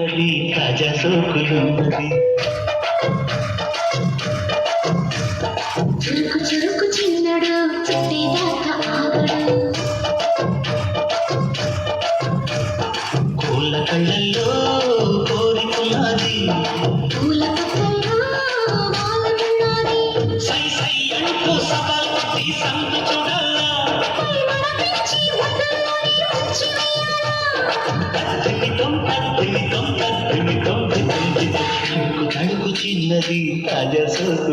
అది తాజా సోకులున్నది చురుకు చురుకు చిన్నడు చుట్టేదాకా ఆగడు కోళ్ళ కళ్ళల్లో కోరికున్నది పూల పక్కల్లో వాలనున్నది సై సై అంటూ సవాల్ కొట్టి సందు చూడాలా పై మరపించి వదల్లోని ఉంచి తద్దిమితం తద్దిమితం తద్దిమితం తడుకు చిన్నది తాజా సోకు